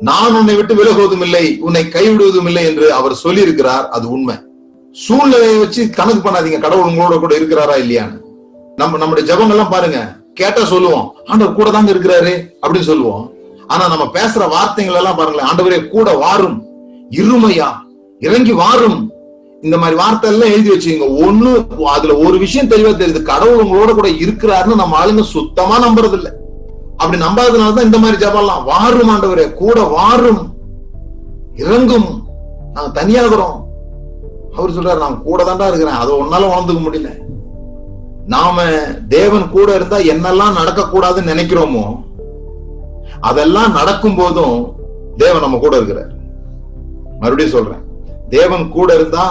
நான் உன்னை விட்டு விலகுவதும் இல்லை, உன்னை கைவிடுவதும் இல்லை என்று அவர் சொல்லி இருக்கிறார். அது உண்மை. சூழ்நிலையை வச்சு கணக்கு பண்ணாதீங்க கடவுள் உங்களோட கூட இருக்கிறாரா இல்லையான்னு. நம்முடைய ஜபங்கள்லாம் பாருங்க, கேட்டா சொல்லுவோம் ஆண்டவர் கூட தாங்க இருக்கிறாரு அப்படின்னு சொல்லுவோம். ஆனா நம்ம பேசுற வார்த்தைகள் எல்லாம் பாருங்களேன், ஆண்டவரே கூட வாரும், இருமையா இறங்கி வாரும், இந்த மாதிரி வார்த்தை எல்லாம் எழுதி வச்சுங்க. ஒண்ணு அதுல ஒரு விஷயம் தெளிவா தெரியுது, கடவுள் உங்களோட கூட இருக்கிறாருன்னு நம்ம ஆளுங்க சுத்தமா நம்புறது இல்லை. அப்படி நம்பாததுனாலதான் இந்த மாதிரி ஜபம்லாம். வாரும் ஆண்டவரே, கூட வாரும், இறங்கும், நாங்க தனியாகிறோம். அவர் சொல்றாரு நான் கூட தாண்டா இருக்கிறேன், அதை ஒன்னால உணர்ந்துக்க முடியல. நாம தேவன் கூட இருந்தா என்னெல்லாம் நடக்கக்கூடாதுன்னு நினைக்கிறோமோ அதெல்லாம் நடக்கும் போதும் தேவன் நம்ம கூட இருக்கிறார். மறுபடியும் சொல்றேன், தேவன் கூட இருந்தா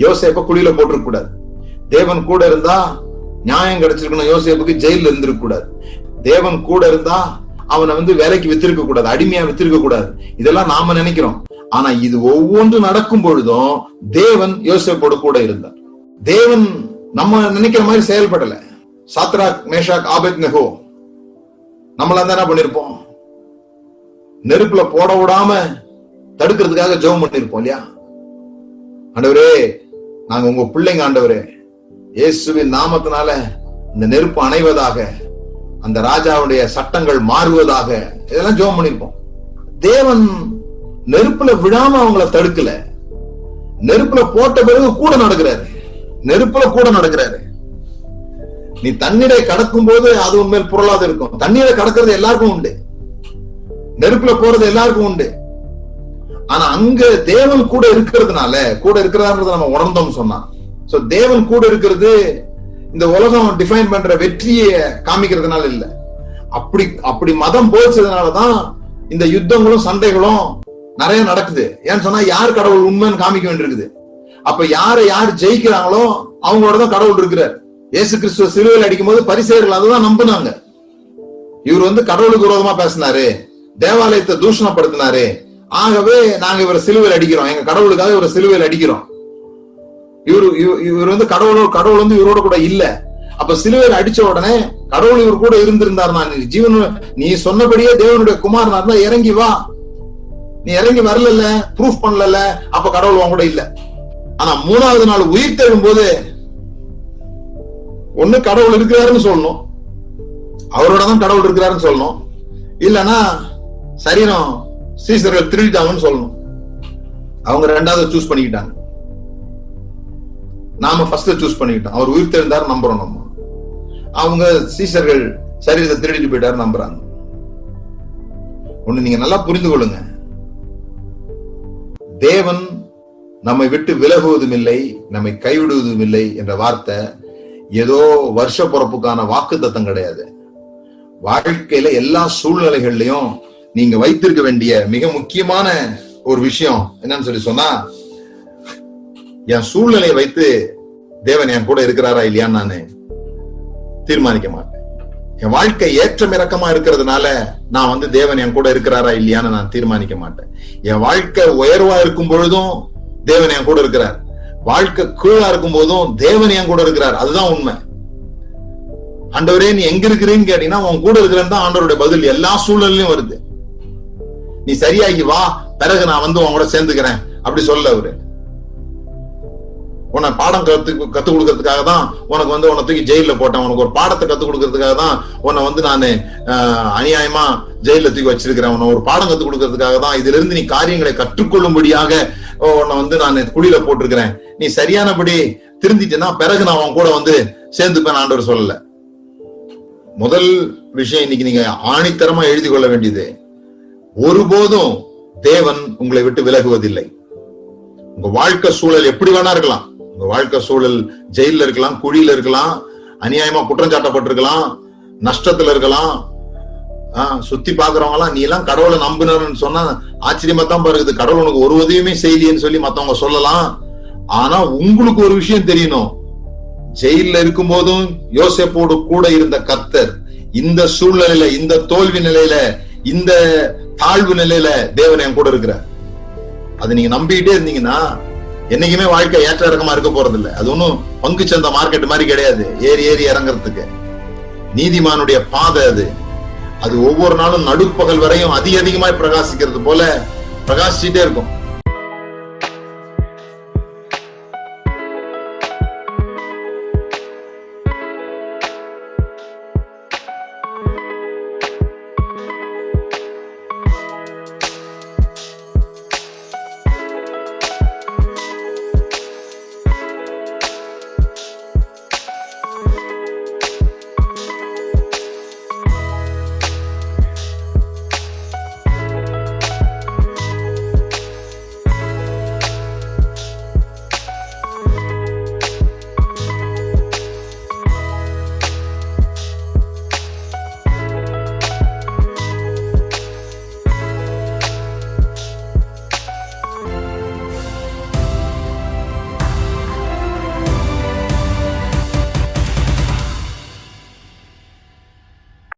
யோசேப்ப குழியில போட்டிருக்க கூடாது. தேவன் கூட இருந்தா நியாயம் கிடைச்சிருக்கணும், யோசேப்புக்கு ஜெயில இருந்திருக்க கூடாது. தேவன் கூட இருந்தா அவனை வேலைக்கு வித்திருக்க கூடாது, அடிமையா வித்திருக்க கூடாது. இதெல்லாம் நாம நினைக்கிறோம். ஆனா இது ஒவ்வொன்று நடக்கும் பொழுதும் தேவன் யோசேப்போடு கூட இருந்தார். தேவன் நம்ம நினைக்கிற மாதிரி செயல்படல. சாத்ராக், மேஷாக், ஆபேத்நேகோ நம்மளா தான் என்ன பண்ணிருப்போம், நெருப்புல போட விடாம தடுக்கிறதுக்காக ஜெபம் பண்ணிருப்போம் இல்லையா? ஆண்டவரே நாங்க உங்க பிள்ளைங்க, ஆண்டவரே இயேசுவின் நாமத்தினால இந்த நெருப்பு அணைவதாக, அந்த ராஜாவுடைய சட்டங்கள் மாறுவதாக, இதெல்லாம் ஜெபம் பண்ணிருப்போம். தேவன் நெருப்புல விழாம அவங்கள தடுக்கல. நெருப்புல போட்ட பிறகு கூட நடக்கிறாரு, நெருப்புல கூட நடக்கிறாரு. நீ தண்ணீரை கடக்கும் போது அது உண்மையில் பொருளாத இருக்கும். தண்ணீரை கடக்கிறது எல்லாருக்கும் உண்டு, நெருப்புல போறது எல்லாருக்கும் உண்டு. ஆனா அங்க தேவன் கூட இருக்கிறதுனால, கூட இருக்கிறான்றத நம்ம உணர்ந்தோம் சொன்னா, சோ தேவன் கூட இருக்கிறது இந்த உலகம் டிஃபைன் பண்ற வெற்றியை காமிக்கிறதுனால இல்ல. அப்படி மதம் போச்சதுனாலதான் இந்த யுத்தங்களும் சண்டைகளும் நிறைய நடக்குது. ஏன்னு சொன்னா யார் கடவுள் உண்மைன்னு காமிக்க வேண்டியிருக்குது. அப்ப யாரை யார் ஜெயிக்கிறாங்களோ அவங்களோட தான் கடவுள் இருக்கிறார். இயேசு கிறிஸ்துவ சிலுவையில் அடிக்கும் போது பரிசேயர்கள் அதுதான் நம்பினாங்க. இவர் கடவுளுக்கு விரோதமா பேசினாரு, தேவாலயத்தை தூஷணப்படுத்தினாரு, ஆகவே நாங்க இவரை சிலுவையில் அடிக்கிறோம், எங்க கடவுளுக்காக இவரை சிலுவையில் அடிக்கிறோம். இவர் கடவுள் இவரோட கூட இல்ல. அப்ப சிலுவையில் அடிச்ச உடனே கடவுள் இவர் கூட இருந்திருந்தார், நான் ஜீவன் நீ சொன்னபடியே தேவனுடைய குமாரனா இருந்தா இறங்கி வா, நீ இறங்கி வரல, ப்ரூஃப் பண்ணல, அப்ப கடவுள் உன் கூட இல்ல. ஆனா மூணாவது நாள் உயிர் தெழும் போது ஒண்ணு கடவுள் இருக்கிறாருன்னு சொல்லணும், அவரோட தான் கடவுள் இருக்கிறாருன்னு சொல்லணும், இல்லன்னா சரீரம் சீசர்கள் திருடிட்டாங்கன்னு சொல்லணும். அவங்க ரெண்டாவது சூஸ் பண்ணிக்கிட்டாங்க, நாம ஃபர்ஸ்ட் சூஸ் பண்ணிக்கிட்டோம். அவர் உயிர் தெழுந்தாரு நம்புறோம் நம்ம, அவங்க சீசர்கள் சரீரத்தை திருடிட்டு போயிட்டாரு நம்புறாங்க. ஒண்ணு நீங்க நல்லா புரிந்து கொள்ளுங்க, தேவன் நம்மை விட்டு விலகுவதும் இல்லை, நம்மை கைவிடுவதும் இல்லை என்ற வார்த்தை ஏதோ வருஷ பிறப்புக்கான வாக்கு தத்தம் கிடையாது. வாழ்க்கையில எல்லா சூழ்நிலைகள்லயும் நீங்க வைத்திருக்க வேண்டிய மிக முக்கியமான ஒரு விஷயம் என்னன்னு சொல்லி சொன்னா, என் சூழ்நிலையை வைத்து தேவன் என் கூட இருக்கிறாரா இல்லையான்னு நானு தீர்மானிக்க மாட்டேன். என் வாழ்க்கை ஏற்றம் இறக்கமா இருக்கிறதுனால நான் தேவன் என் கூட இருக்கிறாரா இல்லையான்னு நான் தீர்மானிக்க மாட்டேன். என் வாழ்க்கை உயர்வா இருக்கும் பொழுதும் தேவன் என் கூட இருக்கிறார், வாழ்க்கை கீழா இருக்கும் போதும் தேவன் என் கூட இருக்கிறார். அதுதான் உண்மை. ஆண்டவரே நீ எங்க இருக்கிறீன்னு கேட்டீங்கன்னா உன் கூட இருக்கிறேன்னு தான் ஆண்டவருடைய பதில் எல்லா சூழ்நிலையும் வருது. நீ சரியாகி வா, பிறகு நான் உன் கூட சேர்ந்துக்கிறேன் அப்படி சொல்ல அவரு. உன்னை பாடம் கத்து கொடுக்கறதுக்காக தான் உனக்கு உன்னை தூக்கி ஜெயில போட்டேன், உனக்கு ஒரு பாடத்தை கத்து கொடுக்கறதுக்காக தான் உன்னை நானு அநியாயமா ஜெயில தூக்கி வச்சிருக்கிறேன், உன்னை ஒரு பாடம் கத்து கொடுக்கறதுக்காக தான், இதுல இருந்து நீ காரியங்களை கற்றுக்கொள்ளும்படியாக உன்னை நான் குழியில போட்டிருக்கிறேன், நீ சரியானபடி திருந்திட்டேன்னா பிறகு நான் உன் கூட சேர்ந்துப்பேன் ஆண்டவர் சொல்லல. முதல் விஷயம் இன்னைக்கு நீங்க ஆணித்தரமா எழுதி கொள்ள வேண்டியது, ஒருபோதும் தேவன் உங்களை விட்டு விலகுவதில்லை. உங்க வாழ்க்கை சூழல் எப்படி வேணா இருக்கலாம், உங்க வாழ்க்கை சூழல் ஜெயில இருக்கலாம், குழியில இருக்கலாம், அநியாயமா குற்றம் சாட்டப்பட்டிருக்கலாம், நஷ்டத்துல இருக்கலாம். சுத்தி பாக்குறவங்க எல்லாம் நீ எல்லாம் கடவுளை நம்பினு சொன்னா ஆச்சரியமா தான் பாருக்குது, கடவுள் உனக்கு ஒரு உதவியுமே செய்யலையேன்னு சொல்லி மத்தவங்க சொல்லலாம். ஆனா உங்களுக்கு ஒரு விஷயம் தெரியணும், ஜெயில இருக்கும் போதும் யோசேப்போடு கூட இருந்த கர்த்தர் இந்த சூழ்நிலையில, இந்த தோல்வி நிலையில, இந்த தாழ்வு நிலையில தேவன் என் கூட இருக்கிறார். அதை நீங்க நம்பிக்கிட்டே இருந்தீங்கன்னா என்னைக்குமே வாழ்க்கை ஏற்ற இறக்கமா இருக்க போறது இல்லை. அது ஒன்னும் பங்கு சந்தை மார்க்கெட் மாதிரி கிடையாது, ஏறி ஏறி இறங்குறதுக்கு. நீதிமானுடைய பாதை அது. அது ஒவ்வொரு நாளும் நடுப்பகல் வரையும் அதிகமாய் பிரகாசிக்கிறது போல பிரகாசிச்சுட்டே இருக்கும்.